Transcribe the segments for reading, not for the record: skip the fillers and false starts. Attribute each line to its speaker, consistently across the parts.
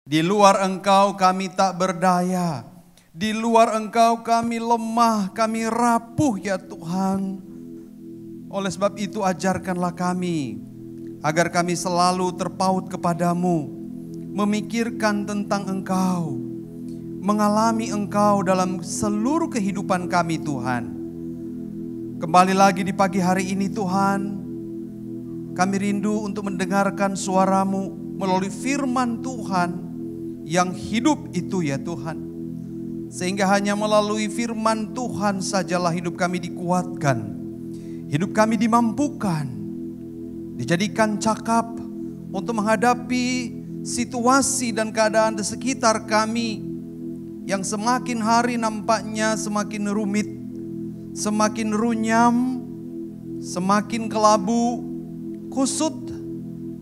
Speaker 1: Di luar Engkau kami tak berdaya. Di luar Engkau kami lemah, kami rapuh ya Tuhan. Oleh sebab itu ajarkanlah kami, agar kami selalu terpaut kepadamu, memikirkan tentang Engkau, mengalami Engkau dalam seluruh kehidupan kami Tuhan. Kembali lagi di pagi hari ini Tuhan, kami rindu untuk mendengarkan suara-Mu melalui firman Tuhan yang hidup itu ya Tuhan. Sehingga hanya melalui firman Tuhan sajalah hidup kami dikuatkan, hidup kami dimampukan, dijadikan cakap untuk menghadapi situasi dan keadaan di sekitar kami yang semakin hari nampaknya semakin rumit, semakin runyam, semakin kelabu, kusut,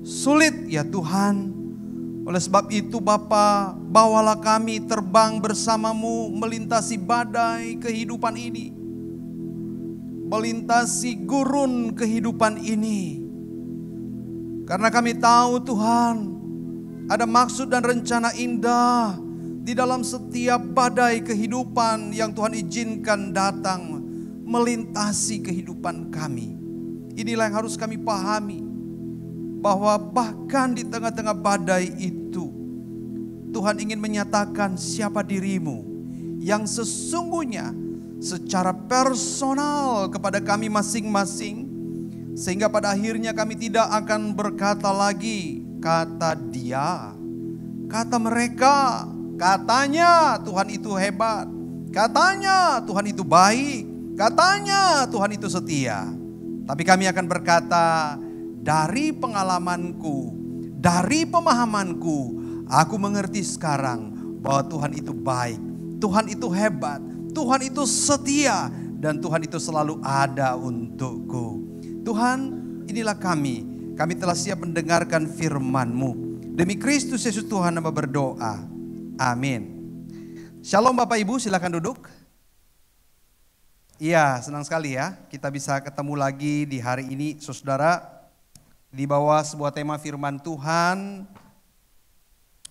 Speaker 1: sulit ya Tuhan. Oleh sebab itu Bapa, bawalah kami terbang bersama-Mu melintasi badai kehidupan ini, melintasi gurun kehidupan ini. Karena kami tahu Tuhan, ada maksud dan rencana indah di dalam setiap badai kehidupan yang Tuhan izinkan datang melintasi kehidupan kami. Inilah yang harus kami pahami, bahwa bahkan di tengah-tengah badai itu Tuhan ingin menyatakan siapa dirimu yang sesungguhnya secara personal kepada kami masing-masing. Sehingga pada akhirnya kami tidak akan berkata lagi kata dia, kata mereka, katanya Tuhan itu hebat, katanya Tuhan itu baik, katanya Tuhan itu setia. Tapi kami akan berkata, dari pengalamanku, dari pemahamanku, aku mengerti sekarang bahwa Tuhan itu baik, Tuhan itu hebat, Tuhan itu setia, dan Tuhan itu selalu ada untukku. Tuhan, inilah kami telah siap mendengarkan firman-Mu. Demi Kristus Yesus Tuhan hamba berdoa. Amin. Shalom Bapak Ibu, silakan duduk. Iya, senang sekali ya kita bisa ketemu lagi di hari ini saudara. Di bawah sebuah tema firman Tuhan,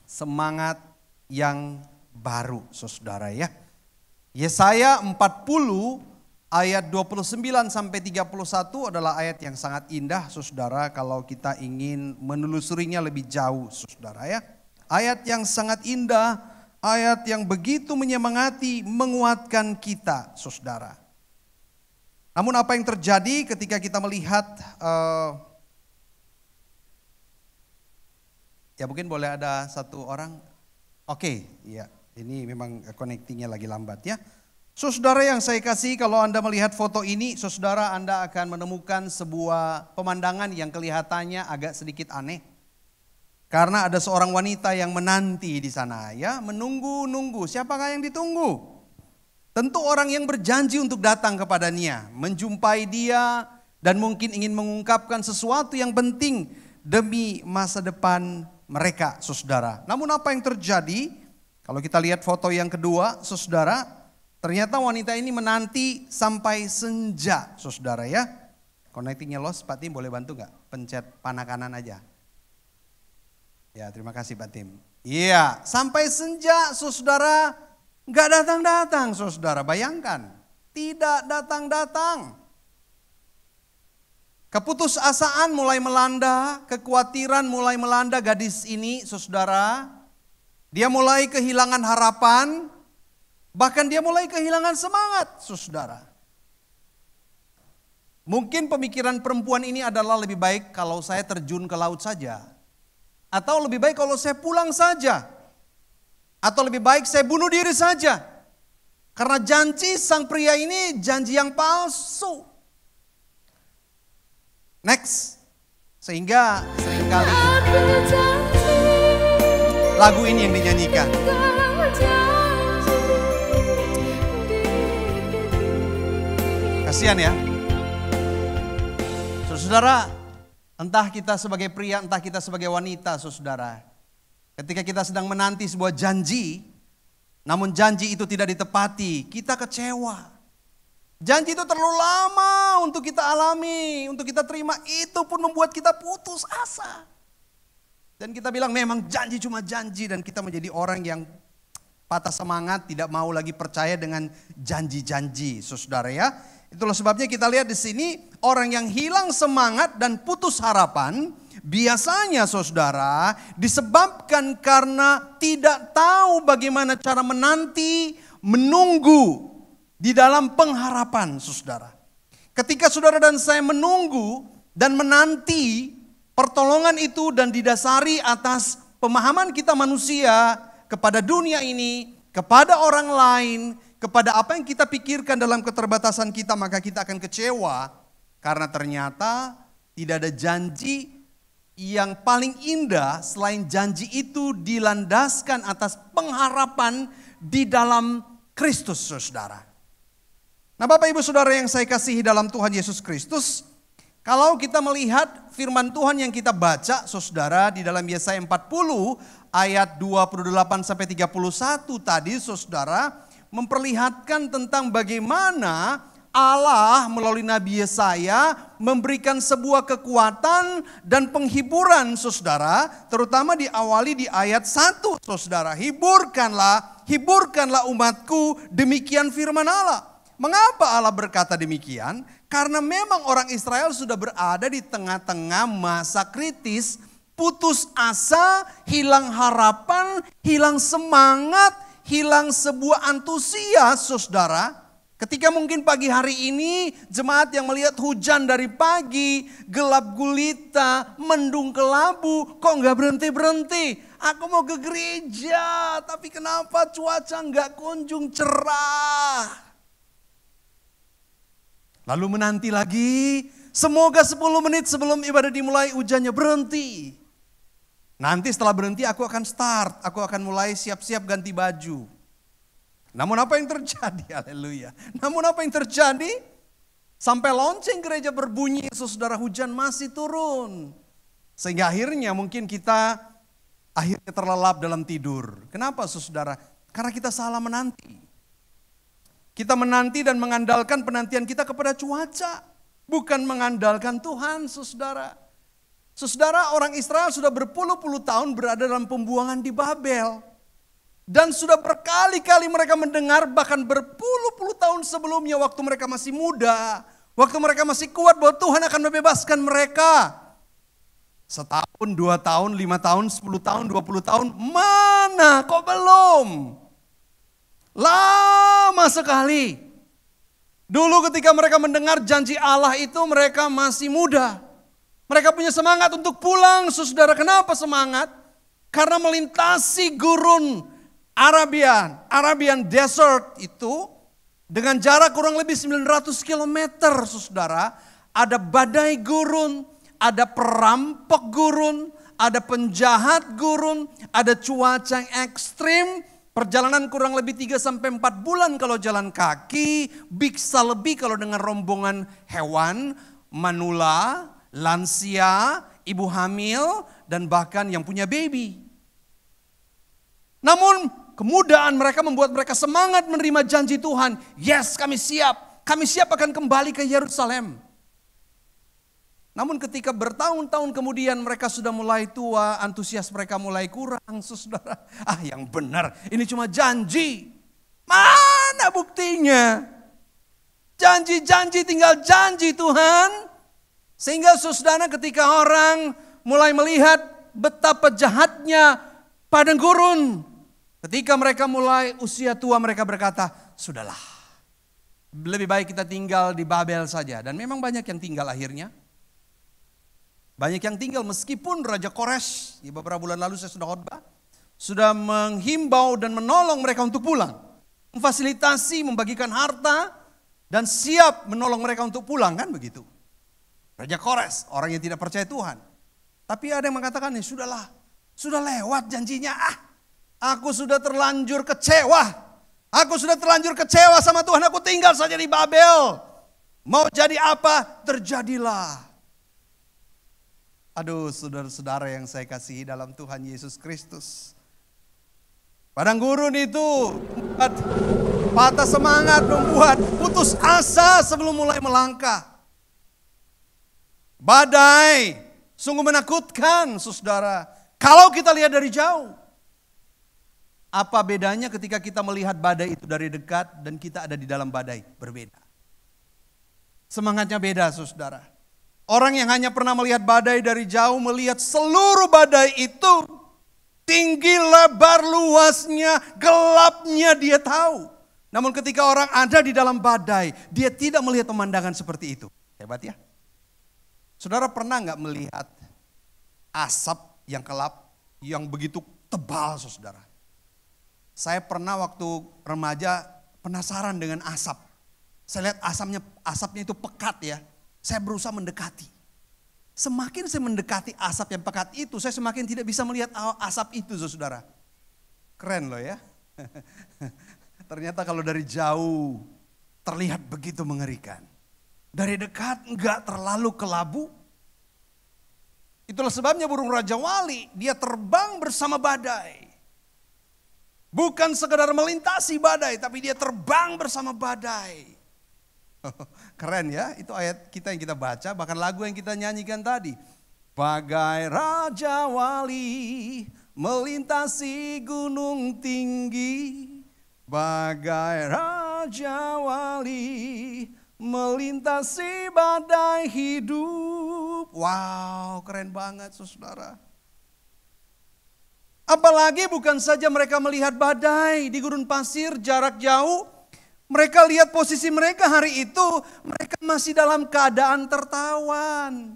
Speaker 1: semangat yang baru saudara ya. Yesaya 40 ayat 29 sampai 31 adalah ayat yang sangat indah saudara kalau kita ingin menelusurinya lebih jauh saudara ya. Ayat yang sangat indah, ayat yang begitu menyemangati, menguatkan kita saudara. Namun apa yang terjadi ketika kita melihat ya mungkin boleh ada satu orang. Oke, ya ini memang connectingnya lagi lambat ya. Saudara yang saya kasih, kalau Anda melihat foto ini, saudara Anda akan menemukan sebuah pemandangan yang kelihatannya agak sedikit aneh. Karena ada seorang wanita yang menanti di sana ya, menunggu-nunggu. Siapakah yang ditunggu? Tentu orang yang berjanji untuk datang kepadanya, menjumpai dia dan mungkin ingin mengungkapkan sesuatu yang penting demi masa depan mereka, saudara. Namun apa yang terjadi? Kalau kita lihat foto yang kedua, saudara, ternyata wanita ini menanti sampai senja, saudara ya. Connectingnya lost, Pak Tim boleh bantu nggak? Pencet panah kanan aja. Ya, terima kasih Pak Tim. Iya, sampai senja, saudara, nggak datang-datang, saudara. Bayangkan, tidak datang-datang. Keputusasaan mulai melanda, kekhawatiran mulai melanda gadis ini, saudara. Dia mulai kehilangan harapan, bahkan dia mulai kehilangan semangat, saudara. Mungkin pemikiran perempuan ini adalah lebih baik kalau saya terjun ke laut saja. Atau lebih baik kalau saya pulang saja. Atau lebih baik saya bunuh diri saja. Karena janji sang pria ini janji yang palsu. Next, sehingga seringkali lagu ini yang dinyanyikan. Kasihan ya. Saudara, entah kita sebagai pria, entah kita sebagai wanita, saudara. Ketika kita sedang menanti sebuah janji, namun janji itu tidak ditepati, kita kecewa. Janji itu terlalu lama untuk kita alami, untuk kita terima, itu pun membuat kita putus asa. Dan kita bilang memang janji cuma janji, dan kita menjadi orang yang patah semangat, tidak mau lagi percaya dengan janji-janji, saudara ya. Itulah sebabnya kita lihat di sini orang yang hilang semangat dan putus harapan biasanya, saudara, disebabkan karena tidak tahu bagaimana cara menanti, menunggu di dalam pengharapan, saudara. Ketika saudara dan saya menunggu dan menanti pertolongan itu dan didasari atas pemahaman kita manusia kepada dunia ini, kepada orang lain, kepada apa yang kita pikirkan dalam keterbatasan kita, maka kita akan kecewa karena ternyata tidak ada janji yang paling indah selain janji itu dilandaskan atas pengharapan di dalam Kristus, saudara. Nah, Bapak Ibu Saudara yang saya kasihi dalam Tuhan Yesus Kristus, kalau kita melihat firman Tuhan yang kita baca, saudara, di dalam Yesaya 40 ayat 28 sampai 31 tadi, saudara, memperlihatkan tentang bagaimana Allah melalui Nabi Yesaya memberikan sebuah kekuatan dan penghiburan, saudara, terutama diawali di ayat 1, saudara. Hiburkanlah umatku, demikian firman Allah. Mengapa Allah berkata demikian? Karena memang orang Israel sudah berada di tengah-tengah masa kritis, putus asa, hilang harapan, hilang semangat, hilang sebuah antusias, saudara. Ketika mungkin pagi hari ini jemaat yang melihat hujan dari pagi, gelap gulita, mendung kelabu, kok nggak berhenti-berhenti? Aku mau ke gereja, tapi kenapa cuaca nggak kunjung cerah? Lalu menanti lagi, semoga 10 menit sebelum ibadah dimulai hujannya berhenti. Nanti setelah berhenti aku akan start, aku akan mulai siap-siap ganti baju. Namun apa yang terjadi? Haleluya. Namun apa yang terjadi? Sampai lonceng gereja berbunyi, saudara, hujan masih turun. Sehingga akhirnya mungkin kita akhirnya terlelap dalam tidur. Kenapa, saudara? Karena kita salah menanti. Kita menanti dan mengandalkan penantian kita kepada cuaca, bukan mengandalkan Tuhan, saudara. Saudara, orang Israel sudah berpuluh-puluh tahun berada dalam pembuangan di Babel. Dan sudah berkali-kali mereka mendengar, bahkan berpuluh-puluh tahun sebelumnya waktu mereka masih muda, waktu mereka masih kuat, bahwa Tuhan akan membebaskan mereka. Setahun, 2 tahun, 5 tahun, 10 tahun, 20 tahun, mana kok belum? Lama sekali. Dulu ketika mereka mendengar janji Allah itu, mereka masih muda. Mereka punya semangat untuk pulang, saudara. Kenapa semangat? Karena melintasi gurun Arabian Desert itu dengan jarak kurang lebih 900 km, saudara. Ada badai gurun, ada perampok gurun, ada penjahat gurun, ada cuaca yang ekstrim. Perjalanan kurang lebih 3-4 bulan kalau jalan kaki, bisa lebih kalau dengan rombongan hewan, manula, lansia, ibu hamil, dan bahkan yang punya baby. Namun kemudaan mereka membuat mereka semangat menerima janji Tuhan. Yes, kami siap akan kembali ke Yerusalem. Namun ketika bertahun-tahun kemudian mereka sudah mulai tua, antusias mereka mulai kurang, saudara. Yang benar, ini cuma janji. Mana buktinya? Janji-janji tinggal janji Tuhan. Sehingga saudara, ketika orang mulai melihat betapa jahatnya padang gurun, ketika mereka mulai usia tua, mereka berkata, sudahlah, lebih baik kita tinggal di Babel saja. Dan memang banyak yang tinggal akhirnya. Banyak yang tinggal meskipun Raja Kores, di beberapa bulan lalu saya sudah khotbah, sudah menghimbau dan menolong mereka untuk pulang. Memfasilitasi, membagikan harta, dan siap menolong mereka untuk pulang, kan begitu. Raja Kores, orang yang tidak percaya Tuhan. Tapi ada yang mengatakan, sudahlah, sudah lewat janjinya. Aku sudah terlanjur kecewa. Aku sudah terlanjur kecewa sama Tuhan, aku tinggal saja di Babel. Mau jadi apa, terjadilah. Aduh, saudara-saudara yang saya kasihi dalam Tuhan Yesus Kristus. Padang gurun itu membuat patah semangat, membuat putus asa sebelum mulai melangkah. Badai sungguh menakutkan, saudara. Kalau kita lihat dari jauh, apa bedanya ketika kita melihat badai itu dari dekat dan kita ada di dalam badai? Berbeda. Semangatnya beda, saudara. Orang yang hanya pernah melihat badai dari jauh, melihat seluruh badai itu, tinggi, lebar, luasnya, gelapnya dia tahu. Namun ketika orang ada di dalam badai, dia tidak melihat pemandangan seperti itu. Hebat ya. Saudara pernah nggak melihat asap yang gelap, yang begitu tebal, saudara? Saya pernah waktu remaja penasaran dengan asap. Saya lihat asapnya itu pekat ya. Saya berusaha mendekati. Semakin saya mendekati asap yang pekat itu, saya semakin tidak bisa melihat asap itu, saudara. Keren loh ya. Ternyata kalau dari jauh terlihat begitu mengerikan. Dari dekat enggak terlalu kelabu. Itulah sebabnya burung Raja Wali, dia terbang bersama badai. Bukan sekedar melintasi badai, tapi dia terbang bersama badai. Keren ya, itu ayat kita yang kita baca, bahkan lagu yang kita nyanyikan tadi. Bagai Raja Wali melintasi gunung tinggi. Bagai Raja Wali melintasi badai hidup. Wow, keren banget saudara. Apalagi bukan saja mereka melihat badai di gurun pasir jarak jauh. Mereka lihat posisi mereka hari itu, mereka masih dalam keadaan tertawan.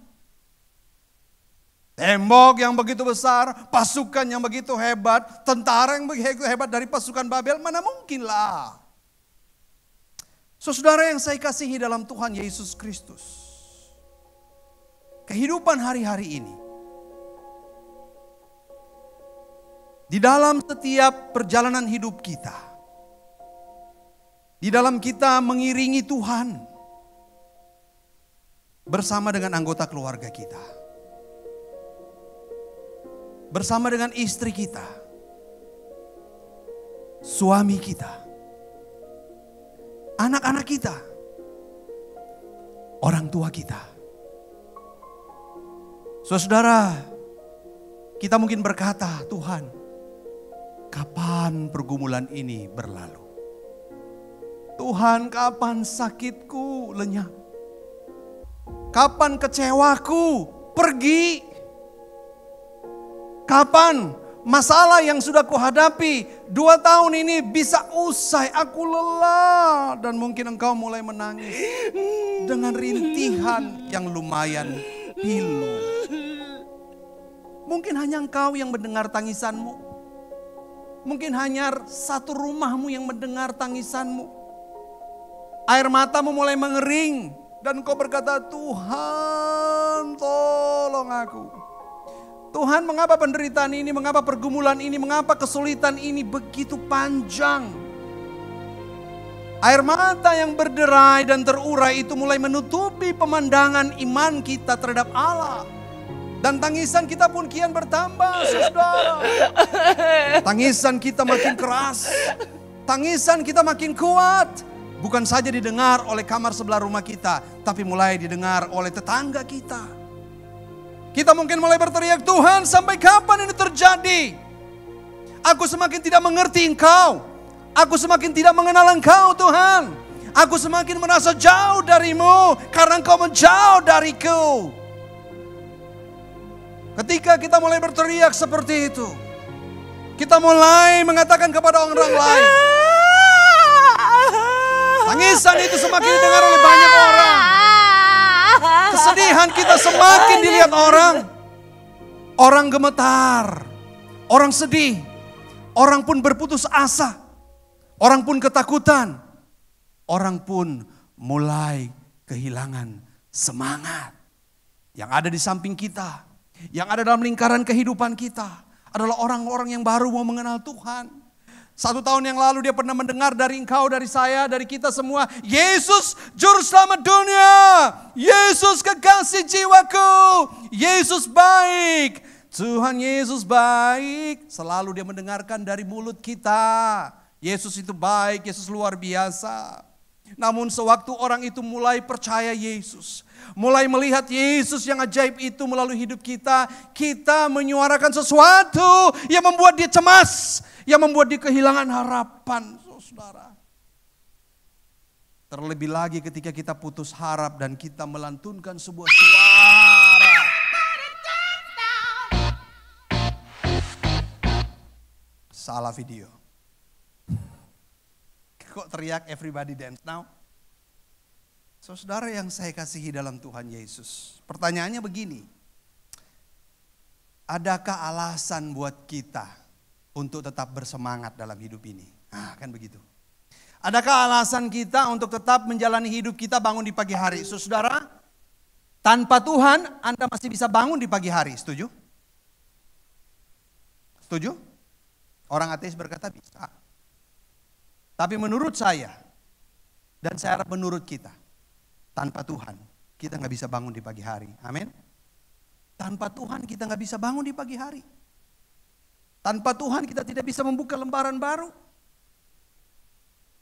Speaker 1: Tembok yang begitu besar, pasukan yang begitu hebat, tentara yang begitu hebat dari pasukan Babel, mana mungkinlah. Saudara yang saya kasihi dalam Tuhan Yesus Kristus. Kehidupan hari-hari ini. Di dalam setiap perjalanan hidup kita. Di dalam kita mengiringi Tuhan. Bersama dengan anggota keluarga kita. Bersama dengan istri kita. Suami kita. Anak-anak kita. Orang tua kita. Saudara, kita mungkin berkata, Tuhan, kapan pergumulan ini berlalu? Tuhan, kapan sakitku lenyap? Kapan kecewaku pergi? Kapan masalah yang sudah kuhadapi 2 tahun ini bisa usai? Aku lelah. Dan mungkin engkau mulai menangis dengan rintihan yang lumayan pilu. Mungkin hanya engkau yang mendengar tangisanmu. Mungkin hanya satu rumahmu yang mendengar tangisanmu. Air matamu mulai mengering. Dan kau berkata, Tuhan tolong aku. Tuhan, mengapa penderitaan ini, mengapa pergumulan ini, mengapa kesulitan ini begitu panjang. Air mata yang berderai dan terurai itu mulai menutupi pemandangan iman kita terhadap Allah. Dan tangisan kita pun kian bertambah, saudara. Tangisan kita makin keras. Tangisan kita makin kuat. Bukan saja didengar oleh kamar sebelah rumah kita, tapi mulai didengar oleh tetangga kita. Kita mungkin mulai berteriak, Tuhan, sampai kapan ini terjadi? Aku semakin tidak mengerti Engkau. Aku semakin tidak mengenal Engkau, Tuhan. Aku semakin merasa jauh darimu karena Engkau menjauh dariku. Ketika kita mulai berteriak seperti itu, kita mulai mengatakan kepada orang lain, tangisan itu semakin didengar oleh banyak orang. Kesedihan kita semakin dilihat orang. Orang gemetar, orang sedih, orang pun berputus asa, orang pun ketakutan, orang pun mulai kehilangan semangat. Yang ada di samping kita, yang ada dalam lingkaran kehidupan kita adalah orang-orang yang baru mau mengenal Tuhan. 1 tahun yang lalu dia pernah mendengar dari engkau, dari saya, dari kita semua. Yesus juru selamat dunia. Yesus kekasih jiwaku. Yesus baik. Tuhan Yesus baik. Selalu dia mendengarkan dari mulut kita. Yesus itu baik, Yesus luar biasa. Namun sewaktu orang itu mulai percaya Yesus, mulai melihat Yesus yang ajaib itu melalui hidup kita, kita menyuarakan sesuatu yang membuat dia cemas, yang membuat dia kehilangan harapan, saudara. Terlebih lagi ketika kita putus harap dan kita melantunkan sebuah suara. Salah video. Kok teriak everybody dance now? Saudara yang saya kasihi dalam Tuhan Yesus. Pertanyaannya begini. Adakah alasan buat kita untuk tetap bersemangat dalam hidup ini? Nah, kan begitu. Adakah alasan kita untuk tetap menjalani hidup kita bangun di pagi hari? Saudara, tanpa Tuhan Anda masih bisa bangun di pagi hari. Setuju? Setuju? Orang ateis berkata bisa. Tapi menurut saya, dan saya harap menurut kita, tanpa Tuhan kita gak bisa bangun di pagi hari. Amin. Tanpa Tuhan kita gak bisa bangun di pagi hari. Tanpa Tuhan kita tidak bisa membuka lembaran baru.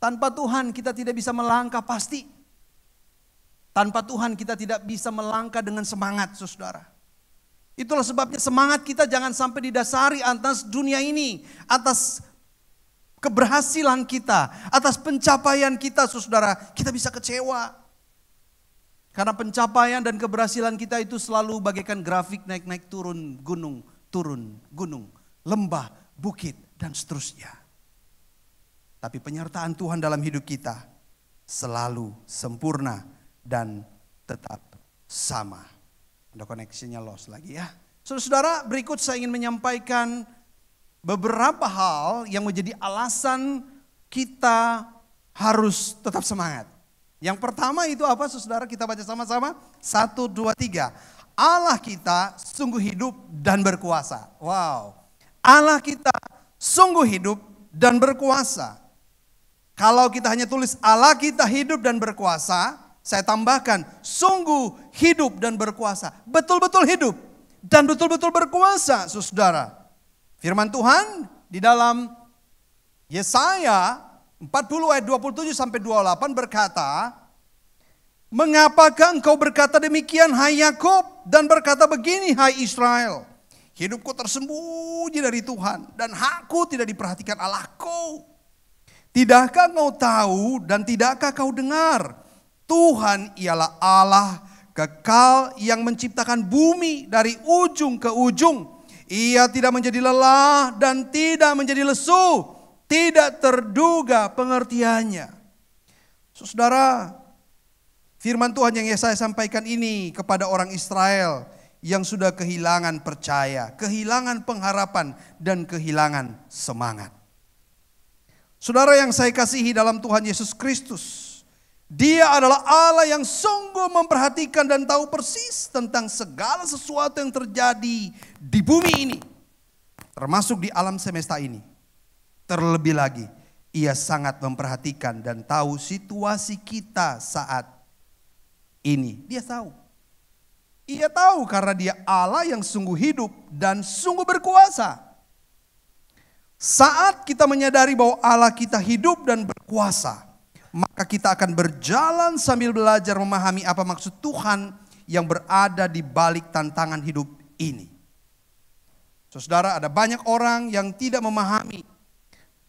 Speaker 1: Tanpa Tuhan kita tidak bisa melangkah pasti. Tanpa Tuhan kita tidak bisa melangkah dengan semangat, saudara. Itulah sebabnya semangat kita jangan sampai didasari atas dunia ini, atas keberhasilan kita, atas pencapaian kita, saudara. Kita bisa kecewa. Karena pencapaian dan keberhasilan kita itu selalu bagaikan grafik naik-naik turun gunung, lembah, bukit, dan seterusnya. Tapi penyertaan Tuhan dalam hidup kita selalu sempurna dan tetap sama. Ada koneksinya lost lagi ya. Saudara, berikut saya ingin menyampaikan beberapa hal yang menjadi alasan kita harus tetap semangat. Yang pertama itu apa, saudara? Kita baca sama-sama. 1, 2, 3. Allah kita sungguh hidup dan berkuasa. Wow. Allah kita sungguh hidup dan berkuasa. Kalau kita hanya tulis Allah kita hidup dan berkuasa, saya tambahkan sungguh hidup dan berkuasa. Betul-betul hidup dan betul-betul berkuasa, saudara. Firman Tuhan di dalam Yesaya 40 ayat 27 sampai 28 berkata, "Mengapakah engkau berkata demikian hai Yakub dan berkata begini hai Israel? Hidupku tersembunyi dari Tuhan dan hakku tidak diperhatikan Allahku. Tidakkah engkau tahu dan tidakkah kau dengar? Tuhan ialah Allah kekal yang menciptakan bumi dari ujung ke ujung. Ia tidak menjadi lelah dan tidak menjadi lesu, tidak terduga pengertiannya." Saudara, firman Tuhan yang Yesaya sampaikan ini kepada orang Israel yang sudah kehilangan percaya, kehilangan pengharapan, dan kehilangan semangat. Saudara yang saya kasihi dalam Tuhan Yesus Kristus, Dia adalah Allah yang sungguh memperhatikan dan tahu persis tentang segala sesuatu yang terjadi di bumi ini, termasuk di alam semesta ini. Terlebih lagi, Ia sangat memperhatikan dan tahu situasi kita saat ini. Dia tahu. Ia tahu karena Dia Allah yang sungguh hidup dan sungguh berkuasa. Saat kita menyadari bahwa Allah kita hidup dan berkuasa, maka kita akan berjalan sambil belajar memahami apa maksud Tuhan yang berada di balik tantangan hidup ini. Saudara, ada banyak orang yang tidak memahami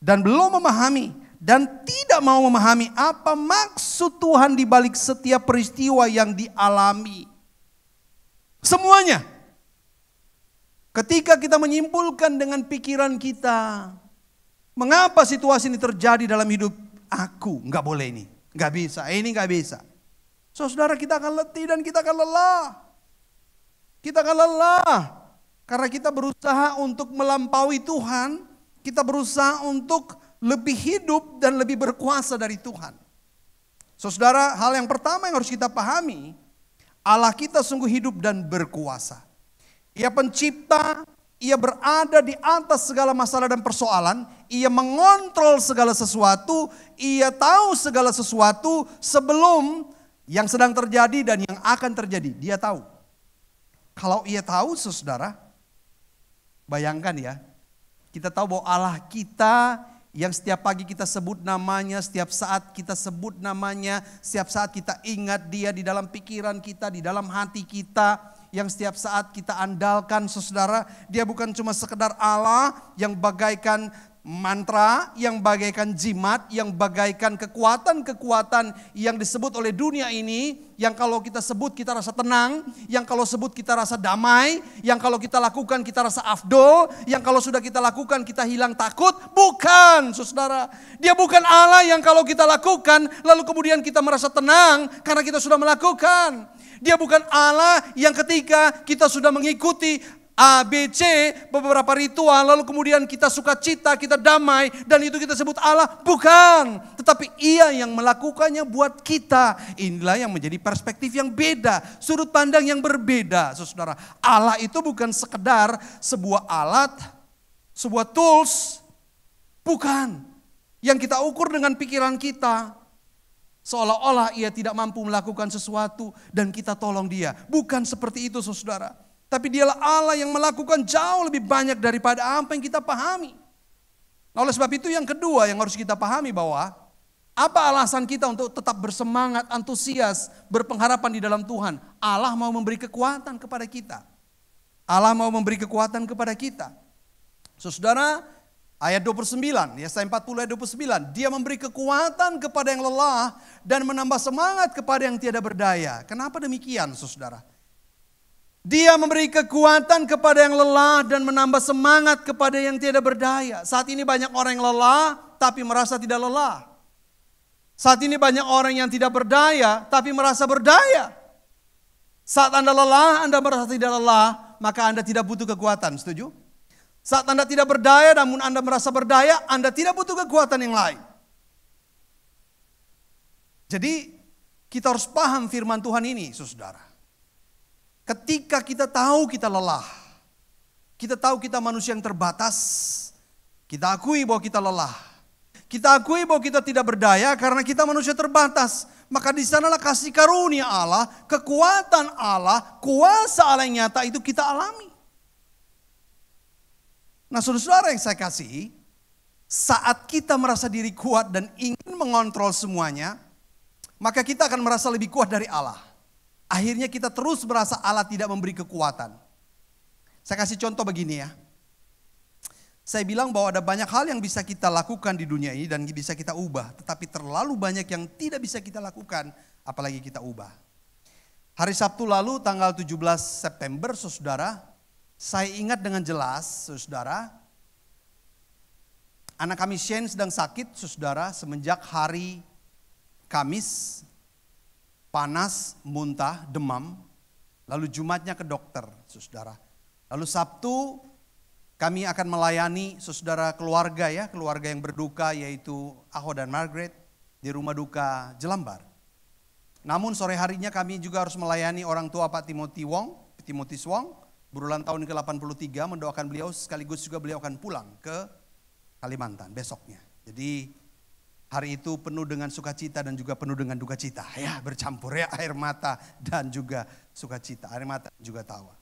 Speaker 1: dan belum memahami dan tidak mau memahami apa maksud Tuhan di balik setiap peristiwa yang dialami. Semuanya. Ketika kita menyimpulkan dengan pikiran kita, mengapa situasi ini terjadi dalam hidup aku, nggak boleh ini, nggak bisa, ini nggak bisa. Saudara, kita akan letih dan kita akan lelah. Kita akan lelah karena kita berusaha untuk melampaui Tuhan. Kita berusaha untuk lebih hidup dan lebih berkuasa dari Tuhan. Saudara, hal yang pertama yang harus kita pahami, Allah kita sungguh hidup dan berkuasa. Ia pencipta, Ia berada di atas segala masalah dan persoalan. Ia mengontrol segala sesuatu. Ia tahu segala sesuatu sebelum yang sedang terjadi dan yang akan terjadi. Dia tahu. Kalau Ia tahu, saudara, bayangkan ya. Kita tahu bahwa Allah kita yang setiap pagi kita sebut namanya, setiap saat kita sebut namanya, setiap saat kita ingat dia di dalam pikiran kita, di dalam hati kita, yang setiap saat kita andalkan, saudara. Dia bukan cuma sekedar Allah yang bagaikan mantra, yang bagaikan jimat, yang bagaikan kekuatan-kekuatan yang disebut oleh dunia ini, yang kalau kita sebut kita rasa tenang, yang kalau sebut kita rasa damai, yang kalau kita lakukan kita rasa afdol, yang kalau sudah kita lakukan kita hilang takut. Bukan, saudara. Dia bukan Allah yang kalau kita lakukan lalu kemudian kita merasa tenang karena kita sudah melakukan. Dia bukan Allah yang ketika kita sudah mengikuti A, B, C, beberapa ritual, lalu kemudian kita sukacita, kita damai, dan itu kita sebut Allah. Bukan, tetapi ia yang melakukannya buat kita. Inilah yang menjadi perspektif yang beda, sudut pandang yang berbeda, saudara. Allah itu bukan sekedar sebuah alat, sebuah tools, bukan. Yang kita ukur dengan pikiran kita, seolah-olah ia tidak mampu melakukan sesuatu dan kita tolong dia. Bukan seperti itu, saudara. Tapi dialah Allah yang melakukan jauh lebih banyak daripada apa yang kita pahami. Nah, oleh sebab itu yang kedua yang harus kita pahami bahwa apa alasan kita untuk tetap bersemangat, antusias, berpengharapan di dalam Tuhan? Allah mau memberi kekuatan kepada kita. Allah mau memberi kekuatan kepada kita. Saudara, ayat 29, Yesaya 40 ayat 29. Dia memberi kekuatan kepada yang lelah dan menambah semangat kepada yang tiada berdaya. Kenapa demikian, saudara? Dia memberi kekuatan kepada yang lelah dan menambah semangat kepada yang tiada berdaya. Saat ini banyak orang yang lelah tapi merasa tidak lelah. Saat ini banyak orang yang tidak berdaya tapi merasa berdaya. Saat Anda lelah, Anda merasa tidak lelah, maka Anda tidak butuh kekuatan, setuju? Saat Anda tidak berdaya namun Anda merasa berdaya, Anda tidak butuh kekuatan yang lain. Jadi kita harus paham firman Tuhan ini, saudara. Ketika kita tahu kita lelah, kita tahu kita manusia yang terbatas, kita akui bahwa kita lelah, kita akui bahwa kita tidak berdaya karena kita manusia terbatas. Maka di sanalah kasih karunia Allah, kekuatan Allah, kuasa Allah yang nyata itu kita alami. Nah, saudara-saudara yang saya kasih, saat kita merasa diri kuat dan ingin mengontrol semuanya, maka kita akan merasa lebih kuat dari Allah. Akhirnya kita terus merasa Allah tidak memberi kekuatan. Saya kasih contoh begini ya. Saya bilang bahwa ada banyak hal yang bisa kita lakukan di dunia ini dan bisa kita ubah. Tetapi terlalu banyak yang tidak bisa kita lakukan, apalagi kita ubah. Hari Sabtu lalu tanggal 17 September, saudara, saya ingat dengan jelas, saudara, anak kami Shane sedang sakit, saudara, semenjak hari Kamis. Panas, muntah, demam, lalu Jumatnya ke dokter, saudara. Lalu Sabtu kami akan melayani saudara keluarga ya, keluarga yang berduka yaitu Aho dan Margaret di rumah duka Jelambar. Namun sore harinya kami juga harus melayani orang tua Pak Timotius Wong, berulang tahun ke-83, mendoakan beliau sekaligus juga beliau akan pulang ke Kalimantan besoknya. Jadi hari itu penuh dengan sukacita dan juga penuh dengan duka cita. Ya, bercampur ya, air mata dan juga sukacita. Air mata dan juga tawa.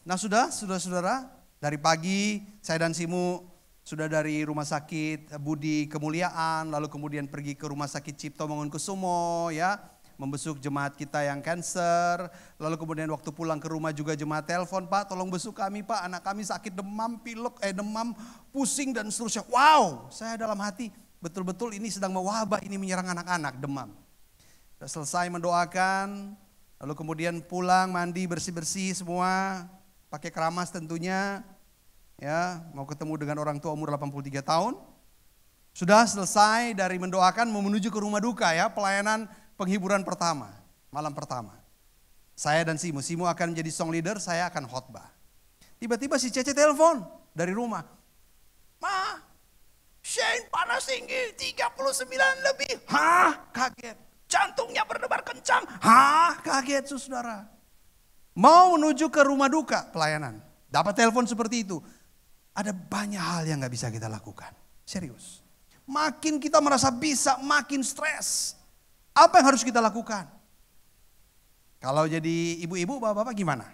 Speaker 1: Nah saudara-saudara, dari pagi saya dan Simu sudah dari rumah sakit Budi Kemuliaan, lalu kemudian pergi ke rumah sakit Cipto Mangunkusumo ya, membesuk jemaat kita yang kanker. Lalu kemudian waktu pulang ke rumah juga jemaat telepon, Pak tolong besuk kami Pak, anak kami sakit demam, demam, pusing dan seterusnya. Wow, saya dalam hati, betul-betul ini sedang mewabah, ini menyerang anak-anak, demam. Sudah selesai mendoakan, lalu kemudian pulang, mandi, bersih-bersih semua, pakai keramas tentunya. Ya, mau ketemu dengan orang tua umur 83 tahun. Sudah selesai dari mendoakan, mau menuju ke rumah duka ya, pelayanan penghiburan pertama, malam pertama. Saya dan Simu akan menjadi song leader, saya akan khotbah. Tiba-tiba si Cece telepon dari rumah. Ma, Shane panas tinggi 39 lebih. Hah? Kaget. Jantungnya berdebar kencang. Hah? Kaget saudara. Mau menuju ke rumah duka pelayanan. Dapat telepon seperti itu. Ada banyak hal yang gak bisa kita lakukan. Serius. Makin kita merasa bisa, makin stres. Apa yang harus kita lakukan? Kalau jadi ibu-ibu, bapak-bapak gimana?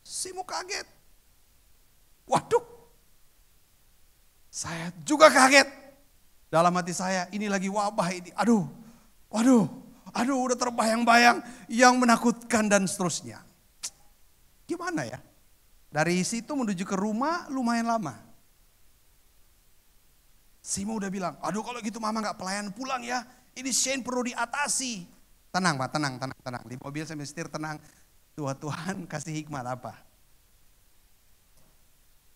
Speaker 1: Simu kaget. Waduh. Saya juga kaget. Dalam hati saya, ini lagi wabah ini. Waduh, udah terbayang-bayang yang menakutkan dan seterusnya. Gimana ya? Dari situ menuju ke rumah lumayan lama. Simo udah bilang, kalau gitu mama gak pelayan pulang ya. Ini Shane perlu diatasi. Tenang Pak, tenang. Di mobil saya setir tenang. Tuhan kasih hikmat apa?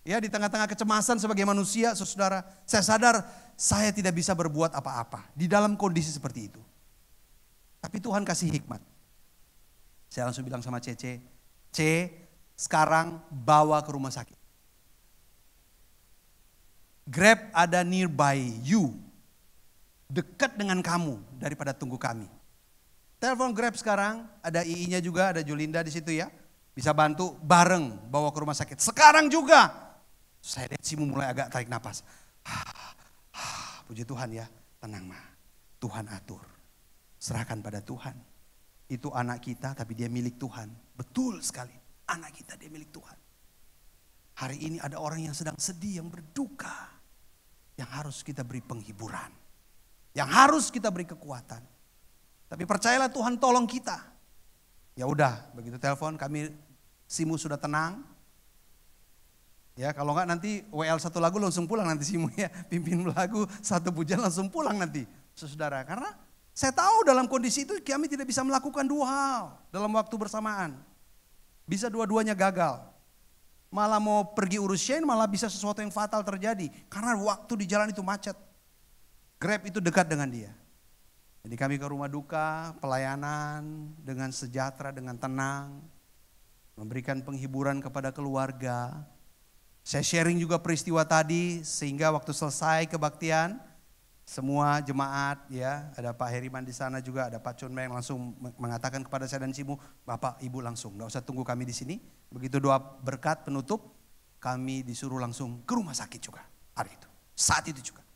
Speaker 1: Ya, di tengah-tengah kecemasan sebagai manusia, saudara, saya sadar saya tidak bisa berbuat apa-apa di dalam kondisi seperti itu. Tapi Tuhan kasih hikmat. Saya langsung bilang sama Cece, sekarang bawa ke rumah sakit. Grab ada nearby you, dekat dengan kamu daripada tunggu kami. Telepon Grab sekarang, ada II-nya juga, ada Julinda di situ ya. Bisa bantu bareng bawa ke rumah sakit. Sekarang juga. Saya lihat Simu mulai agak tarik napas. Puji Tuhan ya, tenang Ma. Tuhan atur. Serahkan pada Tuhan. Itu anak kita tapi dia milik Tuhan. Betul sekali, anak kita dia milik Tuhan. Hari ini ada orang yang sedang sedih, yang berduka. Yang harus kita beri penghiburan. Yang harus kita beri kekuatan. Tapi percayalah Tuhan tolong kita. Ya udah, begitu telepon kami, Simu sudah tenang. Ya kalau enggak nanti WL satu lagu langsung pulang nanti Simu ya. Pimpin lagu satu pujian langsung pulang nanti. Saudara, karena saya tahu dalam kondisi itu kami tidak bisa melakukan dua hal dalam waktu bersamaan. Bisa dua-duanya gagal. Malah mau pergi urus Shane malah bisa sesuatu yang fatal terjadi. Karena waktu di jalan itu macet. Grab itu dekat dengan dia. Jadi kami ke rumah duka, pelayanan dengan sejahtera, dengan tenang. Memberikan penghiburan kepada keluarga. Saya sharing juga peristiwa tadi sehingga waktu selesai kebaktian semua jemaat ya, ada Pak Heriman di sana juga, ada Pak Chun Meng langsung mengatakan kepada saya dan Simu, Bapak Ibu langsung, enggak usah tunggu kami di sini. Begitu doa berkat penutup, kami disuruh langsung ke rumah sakit juga hari itu. Saat itu juga.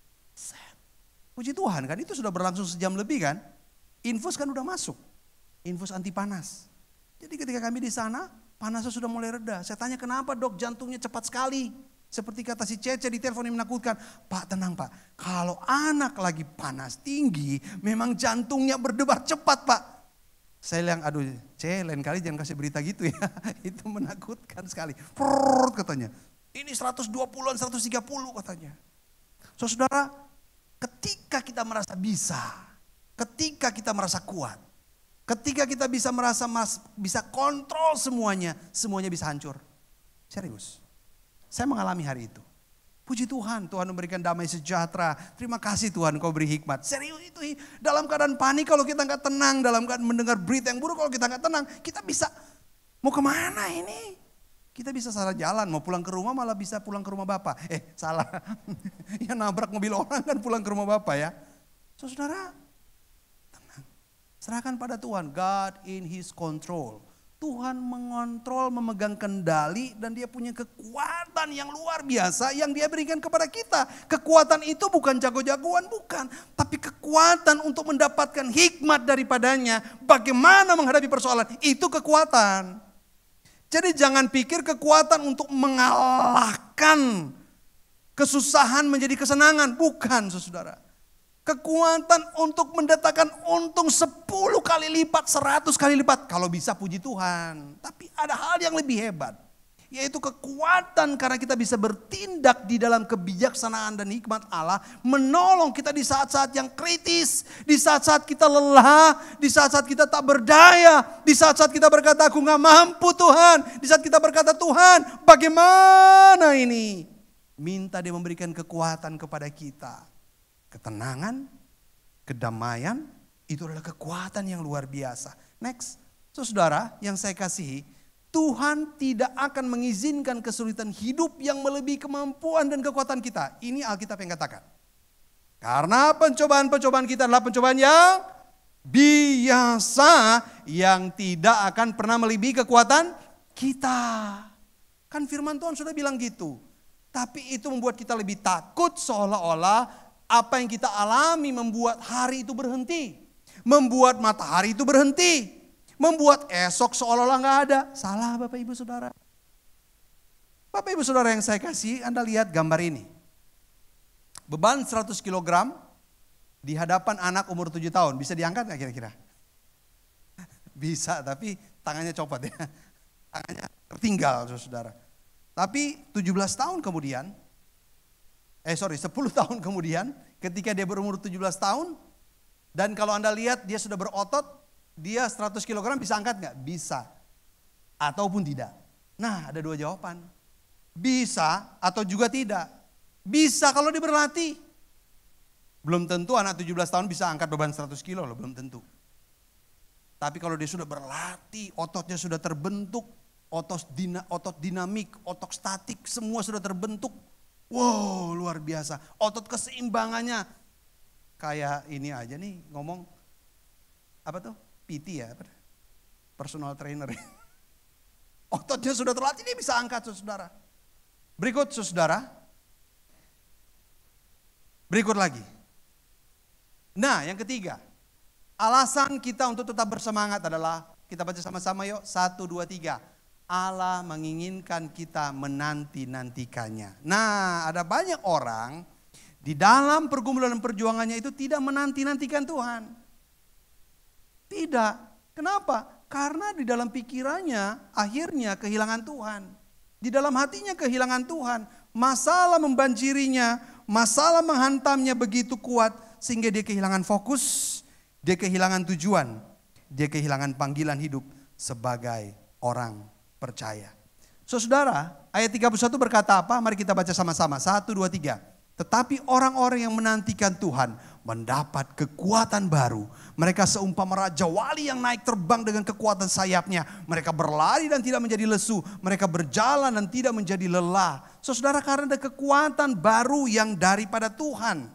Speaker 1: Puji Tuhan kan itu sudah berlangsung sejam lebih kan. Infus kan udah masuk. Infus anti panas. Jadi ketika kami di sana, panasnya sudah mulai reda. Saya tanya kenapa Dok jantungnya cepat sekali. Seperti kata si Cece di telepon yang menakutkan. Pak tenang Pak, kalau anak lagi panas tinggi memang jantungnya berdebar cepat Pak. Saya bilang aduh lain kali jangan kasih berita gitu ya. Itu menakutkan sekali. Prrrr katanya. Ini 120-an 130 katanya. Saudara, ketika kita merasa bisa. Ketika kita merasa kuat. Ketika kita bisa merasa bisa kontrol semuanya bisa hancur. Serius. Saya mengalami hari itu. Puji Tuhan, Tuhan memberikan damai sejahtera. Terima kasih Tuhan kau beri hikmat. Serius itu dalam keadaan panik kalau kita nggak tenang, dalam keadaan mendengar berita yang buruk kalau kita nggak tenang, kita bisa mau kemana ini? Kita bisa salah jalan, mau pulang ke rumah malah bisa pulang ke rumah Bapak. Salah. Ya nabrak mobil orang kan pulang ke rumah Bapak ya. Saudara, tenang. Serahkan pada Tuhan. God in His control. Tuhan mengontrol, memegang kendali dan dia punya kekuatan yang luar biasa yang dia berikan kepada kita. Kekuatan itu bukan jago-jagoan, bukan. Tapi kekuatan untuk mendapatkan hikmat daripadanya. Bagaimana menghadapi persoalan, itu kekuatan. Jadi jangan pikir kekuatan untuk mengalahkan kesusahan menjadi kesenangan. Bukan saudara. Kekuatan untuk mendatangkan untung 10 kali lipat, 100 kali lipat. Kalau bisa puji Tuhan. Tapi ada hal yang lebih hebat. Yaitu kekuatan karena kita bisa bertindak di dalam kebijaksanaan dan hikmat Allah. Menolong kita di saat-saat yang kritis. Di saat-saat kita lelah. Di saat-saat kita tak berdaya. Di saat-saat kita berkata aku gak mampu Tuhan. Di saat kita berkata Tuhan bagaimana ini. Minta dia memberikan kekuatan kepada kita. Ketenangan, kedamaian, itu adalah kekuatan yang luar biasa. Next, saudara yang saya kasihi, Tuhan tidak akan mengizinkan kesulitan hidup yang melebihi kemampuan dan kekuatan kita. Ini Alkitab yang katakan. Karena pencobaan-pencobaan kita adalah pencobaan yang biasa, yang tidak akan pernah melebihi kekuatan kita. Kan firman Tuhan sudah bilang gitu. Tapi itu membuat kita lebih takut seolah-olah apa yang kita alami membuat hari itu berhenti. Membuat matahari itu berhenti. Membuat esok seolah-olah gak ada. Salah Bapak Ibu Saudara. Bapak Ibu Saudara yang saya kasih, Anda lihat gambar ini. beban 100 kilogram di hadapan anak umur 7 tahun. Bisa diangkat gak kira-kira? Bisa, tapi tangannya copot ya. Tangannya tertinggal saudara. Tapi 17 tahun kemudian, 10 tahun kemudian ketika dia berumur 17 tahun, dan kalau Anda lihat dia sudah berotot, dia 100 kg bisa angkat gak? Bisa. Ataupun tidak. Nah ada dua jawaban. Bisa atau juga tidak. Bisa kalau dia berlatih. Belum tentu anak 17 tahun bisa angkat beban 100 kilo loh, belum tentu. Tapi kalau dia sudah berlatih, ototnya sudah terbentuk, otot dinamik, otot statik, semua sudah terbentuk. Wow, luar biasa. Otot keseimbangannya. Kayak ini aja nih ngomong, apa tuh? PT ya, personal trainer. Ototnya sudah terlatih, dia bisa angkat saudara. Berikut saudara. Berikut lagi. Nah yang ketiga. Alasan kita untuk tetap bersemangat adalah, kita baca sama-sama yuk, 1, 2, 3. Allah menginginkan kita menanti-nantikannya. Nah ada banyak orang di dalam pergumulan dan perjuangannya itu tidak menanti-nantikan Tuhan. Tidak. Kenapa? Karena di dalam pikirannya akhirnya kehilangan Tuhan. Di dalam hatinya kehilangan Tuhan. Masalah membanjirinya, masalah menghantamnya begitu kuat sehingga dia kehilangan fokus. Dia kehilangan tujuan, dia kehilangan panggilan hidup sebagai orang percaya. Saudara, ayat 31 berkata apa? Mari kita baca sama-sama. 1, 2, 3. Tetapi orang-orang yang menantikan Tuhan mendapat kekuatan baru. Mereka seumpama raja wali yang naik terbang dengan kekuatan sayapnya. Mereka berlari dan tidak menjadi lesu. Mereka berjalan dan tidak menjadi lelah. Saudara, karena ada kekuatan baru yang daripada Tuhan.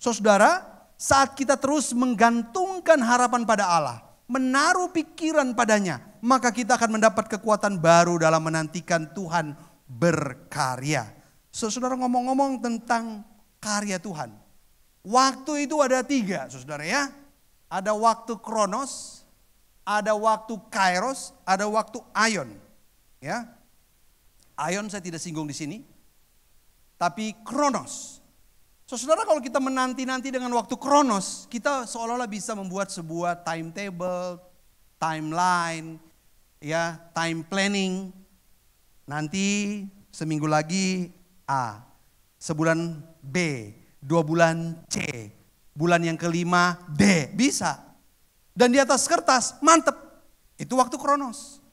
Speaker 1: Saudara, saat kita terus menggantungkan harapan pada Allah, menaruh pikiran padanya, maka kita akan mendapat kekuatan baru dalam menantikan Tuhan berkarya. Saudara, ngomong-ngomong tentang karya Tuhan. Waktu itu ada 3 saudara ya. Ada waktu kronos, ada waktu kairos, ada waktu aion. Ya. Aion saya tidak singgung di sini. Tapi kronos. Saudara, kalau kita menanti-nanti dengan waktu kronos, kita seolah-olah bisa membuat sebuah timetable, timeline, ya, time planning. Nanti seminggu lagi A, sebulan B, 2 bulan C, bulan yang kelima D, bisa. Dan di atas kertas, mantep. Itu waktu kronos.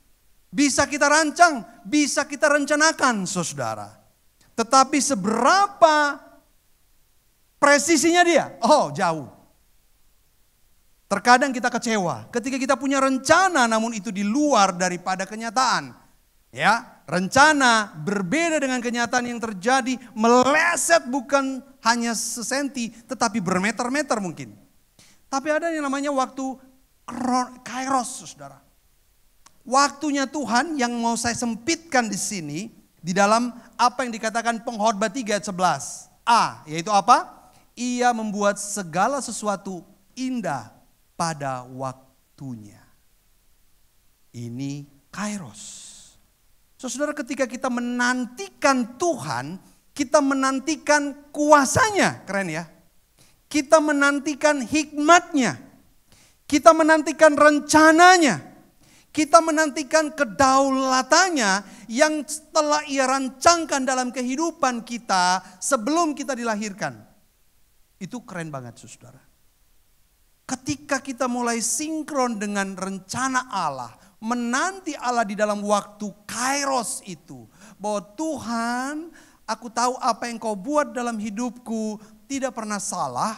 Speaker 1: Bisa kita rancang, bisa kita rencanakan, saudara. Tetapi seberapa presisinya dia? Oh, jauh. Terkadang kita kecewa ketika kita punya rencana namun itu di luar daripada kenyataan. Ya, rencana berbeda dengan kenyataan yang terjadi, meleset bukan hanya sesenti tetapi bermeter-meter mungkin. Tapi ada yang namanya waktu kairos, saudara. Waktunya Tuhan yang mau saya sempitkan di sini di dalam apa yang dikatakan Pengkhotbah 3 ayat 11. A, yaitu apa? Ia membuat segala sesuatu indah pada waktunya. Ini kairos. Saudara, ketika kita menantikan Tuhan, kita menantikan kuasanya. Keren ya. Kita menantikan hikmatnya. Kita menantikan rencananya. Kita menantikan kedaulatannya yang telah ia rancangkan dalam kehidupan kita sebelum kita dilahirkan. Itu keren banget saudara. Ketika kita mulai sinkron dengan rencana Allah, menanti Allah di dalam waktu kairos itu. Bahwa Tuhan, aku tahu apa yang kau buat dalam hidupku tidak pernah salah,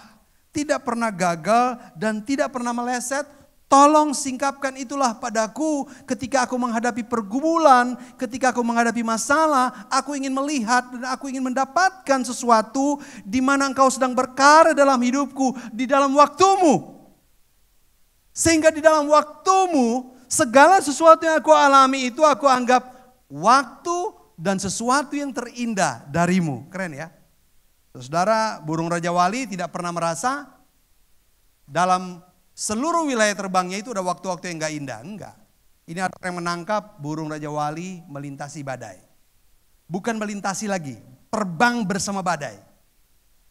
Speaker 1: tidak pernah gagal dan tidak pernah meleset. Tolong singkapkan itulah padaku ketika aku menghadapi pergumulan, ketika aku menghadapi masalah, aku ingin melihat dan aku ingin mendapatkan sesuatu di mana engkau sedang berkarya dalam hidupku, di dalam waktumu. Sehingga di dalam waktumu, segala sesuatu yang aku alami itu aku anggap waktu dan sesuatu yang terindah darimu. Keren ya. Saudara, burung Raja Wali tidak pernah merasa dalam seluruh wilayah terbangnya itu ada waktu-waktu yang gak indah. Enggak. Ini ada orang yang menangkap burung Raja Wali melintasi badai. Bukan melintasi lagi, terbang bersama badai.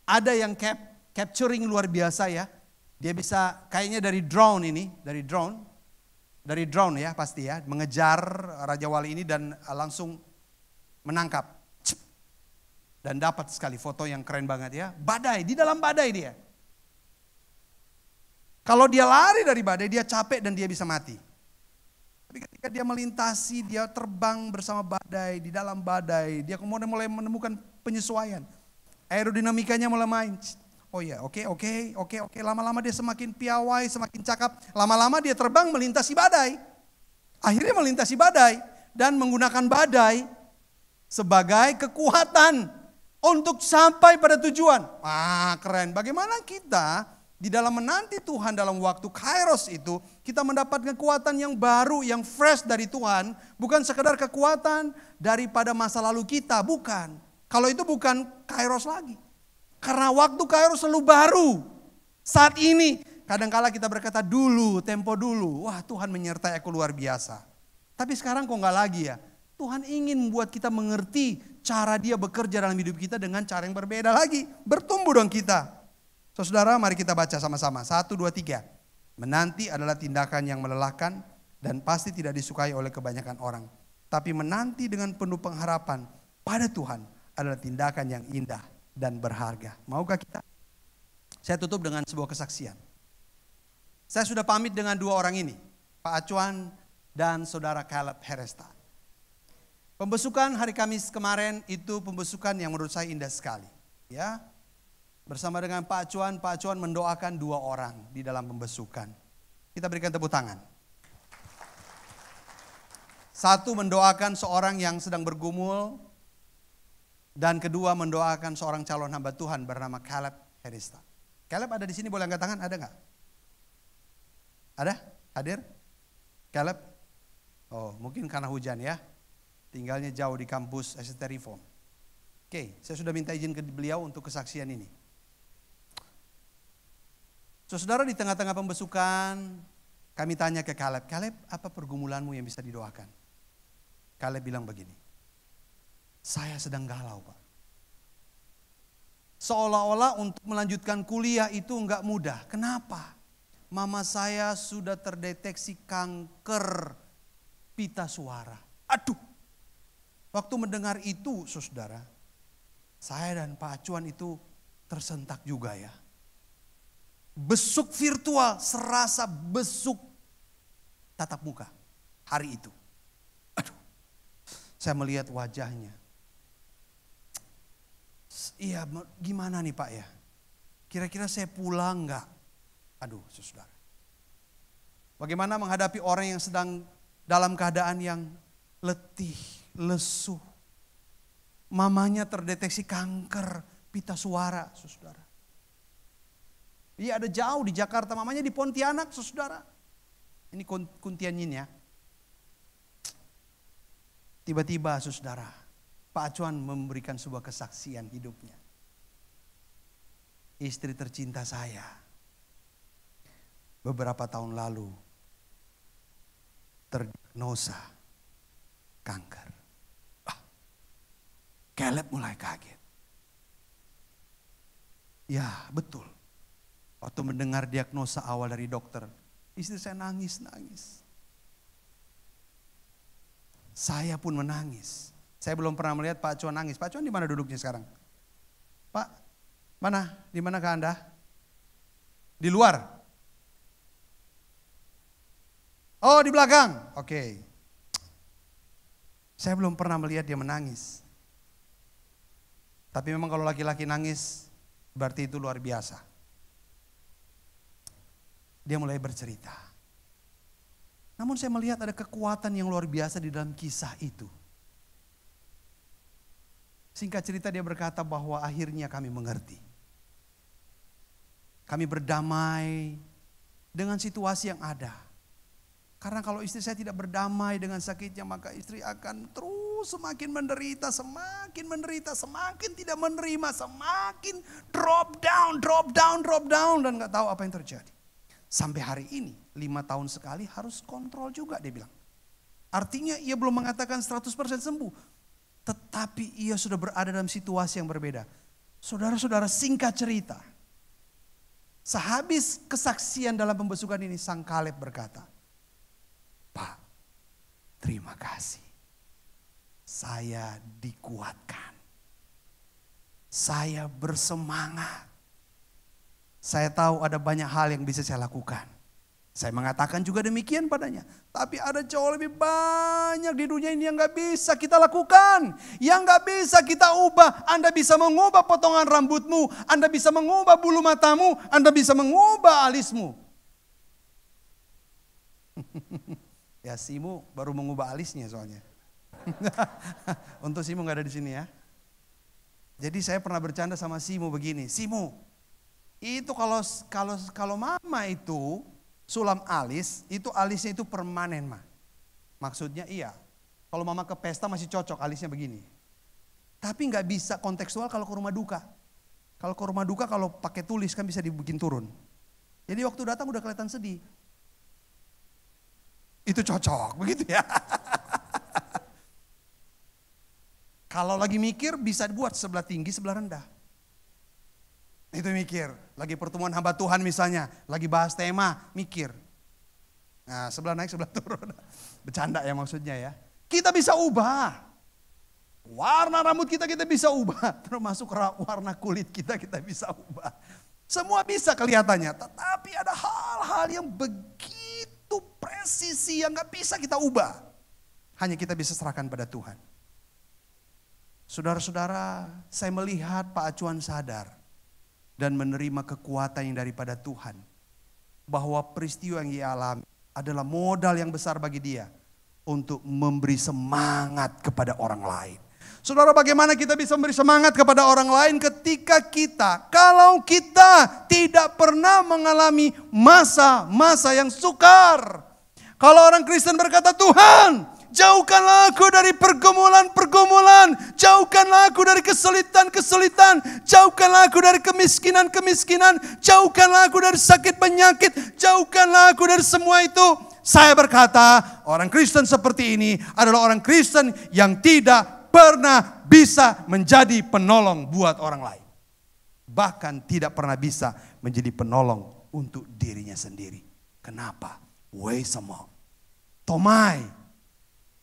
Speaker 1: Ada yang capturing luar biasa ya. Dia bisa kayaknya dari drone ini, dari drone ya pasti ya, mengejar Raja Wali ini dan langsung menangkap. Dan dapat sekali foto yang keren banget ya. Badai, di dalam badai dia. Kalau dia lari dari badai, dia capek dan dia bisa mati. Tapi ketika dia melintasi, dia terbang bersama badai, di dalam badai, dia kemudian mulai menemukan penyesuaian. Aerodinamikanya mulai main. Oh ya, oke. Lama-lama dia semakin piawai, semakin cakap. Lama-lama dia terbang melintasi badai. Akhirnya melintasi badai dan menggunakan badai sebagai kekuatan untuk sampai pada tujuan. Wah, keren. Bagaimana kita di dalam menanti Tuhan dalam waktu Kairos itu, kita mendapat kekuatan yang baru, yang fresh dari Tuhan. Bukan sekedar kekuatan daripada masa lalu kita, bukan. Kalau itu bukan Kairos lagi. Karena waktu Kairos selalu baru. Saat ini, kadangkala kita berkata dulu, tempo dulu. Wah, Tuhan menyertai aku luar biasa. Tapi sekarang kok enggak lagi ya. Tuhan ingin membuat kita mengerti cara dia bekerja dalam hidup kita dengan cara yang berbeda lagi. Bertumbuh dong kita. Saudara, mari kita baca sama-sama. 1, 2, 3. Menanti adalah tindakan yang melelahkan dan pasti tidak disukai oleh kebanyakan orang. Tapi menanti dengan penuh pengharapan pada Tuhan adalah tindakan yang indah dan berharga. Maukah kita? Saya tutup dengan sebuah kesaksian. Saya sudah pamit dengan 2 orang ini, Pak Acuan dan Saudara Caleb Heresta. Pembesukan hari Kamis kemarin itu pembesukan yang menurut saya indah sekali. Ya. Bersama dengan Pak Acuan mendoakan 2 orang di dalam pembesukan. Kita berikan tepuk tangan. 1 mendoakan seorang yang sedang bergumul. Dan kedua mendoakan seorang calon hamba Tuhan bernama Caleb Herista. Caleb ada di sini, boleh angkat tangan, ada gak? Ada? Hadir? Caleb? Oh, mungkin karena hujan ya. Tinggalnya jauh di kampus ST Reform. Oke, saya sudah minta izin ke beliau untuk kesaksian ini. Saudara, di tengah-tengah pembesukan, kami tanya ke Caleb, Caleb, apa pergumulanmu yang bisa didoakan? Caleb bilang begini, saya sedang galau, Pak. Seolah-olah untuk melanjutkan kuliah itu enggak mudah. Kenapa? Mama saya sudah terdeteksi kanker pita suara. Aduh, waktu mendengar itu, saudara, saya dan Pak Acuan itu tersentak juga ya. Besuk virtual serasa besuk tatap muka hari itu. Aduh, saya melihat wajahnya. Iya, gimana nih Pak ya? Kira-kira saya pulang enggak? Aduh, saudara. Bagaimana menghadapi orang yang sedang dalam keadaan yang letih, lesu. Mamanya terdeteksi kanker pita suara, saudara. Iya, ada jauh di Jakarta, mamanya di Pontianak, saudara. Ini Kuntianyin ya. Tiba-tiba, saudara, Pak Acuan memberikan sebuah kesaksian hidupnya. Istri tercinta saya beberapa tahun lalu terdiagnosa kanker. Caleb mulai kaget. Ya, betul. Waktu mendengar diagnosa awal dari dokter, istri saya nangis. Saya pun menangis. Saya belum pernah melihat Pak Acuan nangis. Pak Acuan di mana duduknya sekarang? Pak, mana? Di manakah Anda? Di luar? Oh, di belakang. Oke. Saya belum pernah melihat dia menangis. Tapi memang kalau laki-laki nangis, berarti itu luar biasa. Dia mulai bercerita. Namun saya melihat ada kekuatan yang luar biasa di dalam kisah itu. Singkat cerita dia berkata bahwa akhirnya kami mengerti. Kami berdamai dengan situasi yang ada. Karena kalau istri saya tidak berdamai dengan sakitnya, maka istri akan terus semakin menderita, semakin tidak menerima, semakin drop down dan gak tahu apa yang terjadi. Sampai hari ini 5 tahun sekali harus kontrol juga dia bilang. Artinya ia belum mengatakan 100% sembuh. Tetapi ia sudah berada dalam situasi yang berbeda. Saudara-saudara, singkat cerita. Sehabis kesaksian dalam pembesukan ini, Sang Kaleb berkata, Pak, terima kasih. Saya dikuatkan. Saya bersemangat. Saya tahu ada banyak hal yang bisa saya lakukan. Saya mengatakan juga demikian padanya. Tapi ada jauh lebih banyak di dunia ini yang gak bisa kita lakukan. Yang gak bisa kita ubah. Anda bisa mengubah potongan rambutmu. Anda bisa mengubah bulu matamu. Anda bisa mengubah alismu. Ya, Simu baru mengubah alisnya soalnya. Untuk Simu gak ada di sini ya. Jadi saya pernah bercanda sama Simu begini. Simu, itu kalau mama itu sulam alis, itu alisnya itu permanen, mah. Maksudnya iya. Kalau mama ke pesta masih cocok alisnya begini. Tapi nggak bisa kontekstual kalau ke rumah duka. Kalau ke rumah duka kalau pakai tulis kan bisa dibikin turun. Jadi waktu datang udah kelihatan sedih. Itu cocok, begitu ya. Kalau lagi mikir bisa buat sebelah tinggi, sebelah rendah. Itu mikir, lagi pertemuan hamba Tuhan misalnya, lagi bahas tema, mikir. Nah, sebelah naik, sebelah turun. Bercanda ya maksudnya ya. Kita bisa ubah. Warna rambut kita bisa ubah. Termasuk warna kulit kita bisa ubah. Semua bisa kelihatannya. Tetapi ada hal-hal yang begitu presisi yang gak bisa kita ubah. Hanya kita bisa serahkan pada Tuhan. Saudara-saudara, saya melihat Pak Acuan sadar. Dan menerima kekuatan yang daripada Tuhan. Bahwa peristiwa yang ia alami adalah modal yang besar bagi dia. Untuk memberi semangat kepada orang lain. Saudara, bagaimana kita bisa memberi semangat kepada orang lain ketika kalau kita tidak pernah mengalami masa-masa yang sukar. Kalau orang Kristen berkata, Tuhan, jauhkanlah aku dari pergumulan-pergumulan. Jauhkanlah aku dari kesulitan-kesulitan. Jauhkanlah aku dari kemiskinan-kemiskinan. Jauhkanlah aku dari sakit penyakit. Jauhkanlah aku dari semua itu. Saya berkata, orang Kristen seperti ini adalah orang Kristen yang tidak pernah bisa menjadi penolong buat orang lain. Bahkan tidak pernah bisa menjadi penolong untuk dirinya sendiri. Kenapa? Waisamot. Tomai.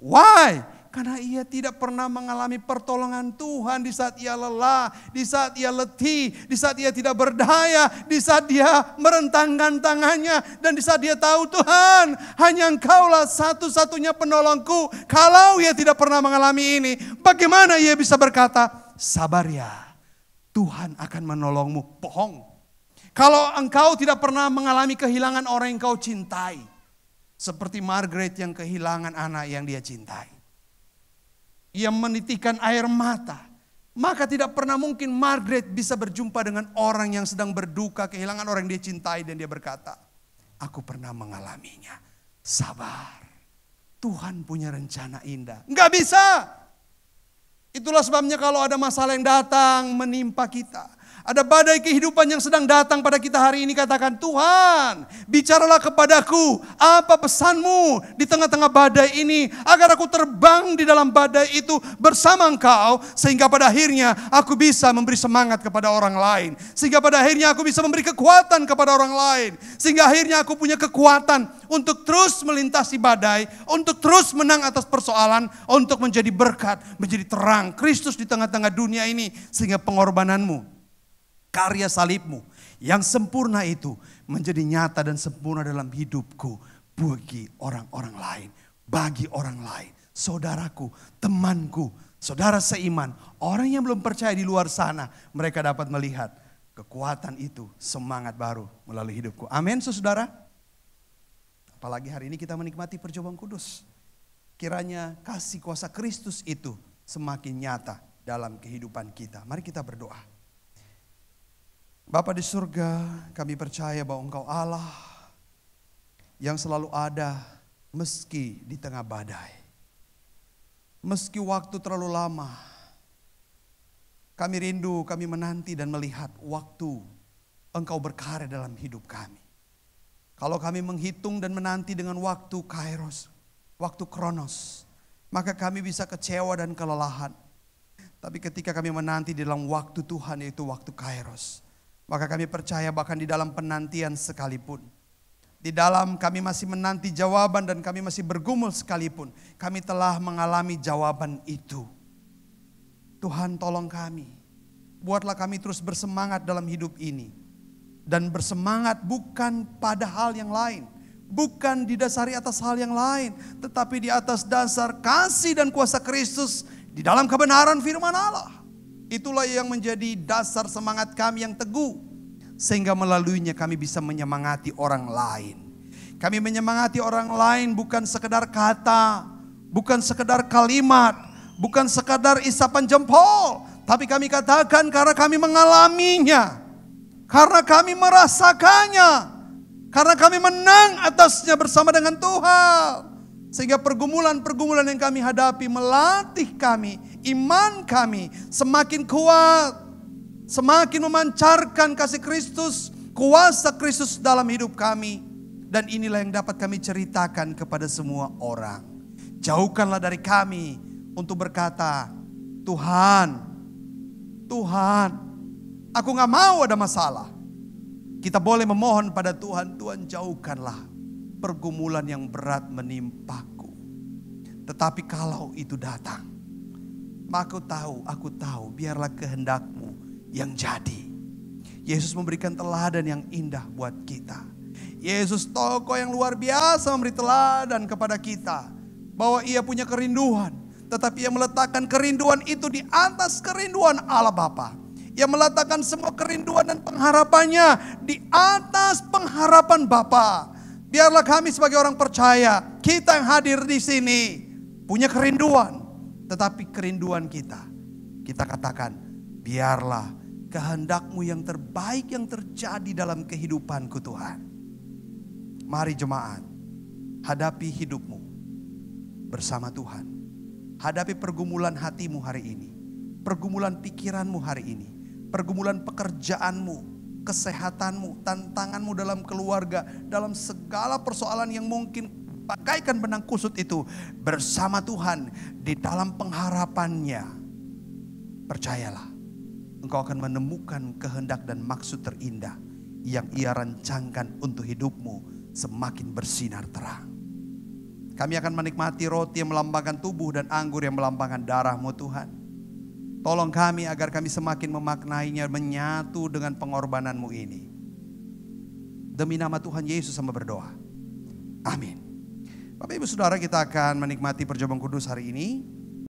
Speaker 1: Why? Karena ia tidak pernah mengalami pertolongan Tuhan di saat ia lelah, di saat ia letih, di saat ia tidak berdaya, di saat dia merentangkan tangannya, dan di saat dia tahu Tuhan, hanya Engkaulah satu-satunya penolongku. Kalau ia tidak pernah mengalami ini, bagaimana ia bisa berkata, sabar ya, Tuhan akan menolongmu? Bohong. Kalau engkau tidak pernah mengalami kehilangan orang yang kau cintai, seperti Margaret yang kehilangan anak yang dia cintai. Ia menitikkan air mata. Maka tidak pernah mungkin Margaret bisa berjumpa dengan orang yang sedang berduka, kehilangan orang yang dia cintai, dan dia berkata, aku pernah mengalaminya. Sabar. Tuhan punya rencana indah. Enggak bisa. Itulah sebabnya kalau ada masalah yang datang menimpa kita. Ada badai kehidupan yang sedang datang pada kita hari ini, katakan, Tuhan, bicaralah kepadaku, apa pesanmu di tengah-tengah badai ini, agar aku terbang di dalam badai itu bersama Engkau, sehingga pada akhirnya aku bisa memberi semangat kepada orang lain, sehingga pada akhirnya aku bisa memberi kekuatan kepada orang lain, sehingga akhirnya aku punya kekuatan untuk terus melintasi badai, untuk terus menang atas persoalan, untuk menjadi berkat, menjadi terang Kristus di tengah-tengah dunia ini, sehingga pengorbananmu, karya salibmu yang sempurna itu menjadi nyata dan sempurna dalam hidupku bagi orang-orang lain. Bagi orang lain, saudaraku, temanku, saudara seiman, orang yang belum percaya di luar sana, mereka dapat melihat kekuatan itu, semangat baru melalui hidupku. Amin, saudara. Apalagi hari ini kita menikmati perjamuan kudus. Kiranya kasih kuasa Kristus itu semakin nyata dalam kehidupan kita. Mari kita berdoa. Bapa di surga, kami percaya bahwa Engkau Allah yang selalu ada meski di tengah badai. Meski waktu terlalu lama, kami rindu, kami menanti dan melihat waktu Engkau berkarya dalam hidup kami. Kalau kami menghitung dan menanti dengan waktu kairos, waktu kronos, maka kami bisa kecewa dan kelelahan. Tapi ketika kami menanti di dalam waktu Tuhan, yaitu waktu Kairos, maka kami percaya bahkan di dalam penantian sekalipun, di dalam kami masih menanti jawaban dan kami masih bergumul sekalipun, kami telah mengalami jawaban itu. Tuhan tolong kami, buatlah kami terus bersemangat dalam hidup ini. Dan bersemangat bukan pada hal yang lain, bukan didasari atas hal yang lain, tetapi di atas dasar kasih dan kuasa Kristus di dalam kebenaran firman Allah. Itulah yang menjadi dasar semangat kami yang teguh, sehingga melaluinya kami bisa menyemangati orang lain. Kami menyemangati orang lain bukan sekedar kata, bukan sekedar kalimat, bukan sekedar isapan jempol, tapi kami katakan karena kami mengalaminya, karena kami merasakannya, karena kami menang atasnya bersama dengan Tuhan. Sehingga pergumulan-pergumulan yang kami hadapi melatih kami, iman kami semakin kuat, semakin memancarkan kasih Kristus, kuasa Kristus dalam hidup kami. Dan inilah yang dapat kami ceritakan kepada semua orang. Jauhkanlah dari kami untuk berkata, Tuhan, aku gak mau ada masalah. Kita boleh memohon pada Tuhan, Tuhan jauhkanlah pergumulan yang berat menimpaku. Tetapi kalau itu datang, maka aku tahu biarlah kehendak-Mu yang jadi. Yesus memberikan teladan yang indah buat kita. Yesus tokoh yang luar biasa memberi teladan kepada kita, bahwa Ia punya kerinduan, tetapi Ia meletakkan kerinduan itu di atas kerinduan Allah Bapa. Ia meletakkan semua kerinduan dan pengharapannya di atas pengharapan Bapa. Biarlah kami sebagai orang percaya, kita yang hadir di sini punya kerinduan, tetapi kerinduan kita katakan, biarlah kehendak-Mu yang terbaik yang terjadi dalam kehidupanku Tuhan. Mari jemaat, hadapi hidupmu bersama Tuhan. Hadapi pergumulan hatimu hari ini, pergumulan pikiranmu hari ini, pergumulan pekerjaanmu, kesehatanmu, tantanganmu dalam keluarga, dalam segala persoalan yang mungkin bagaikan benang kusut itu, bersama Tuhan di dalam pengharapannya. Percayalah, engkau akan menemukan kehendak dan maksud terindah yang Ia rancangkan untuk hidupmu semakin bersinar terang. Kami akan menikmati roti yang melambangkan tubuh dan anggur yang melambangkan darah-Mu Tuhan. Tolong kami agar kami semakin memaknainya, menyatu dengan pengorbanan-Mu ini. Demi nama Tuhan Yesus sama berdoa. Amin. Bapak Ibu Saudara, kita akan menikmati perjamuan kudus hari ini.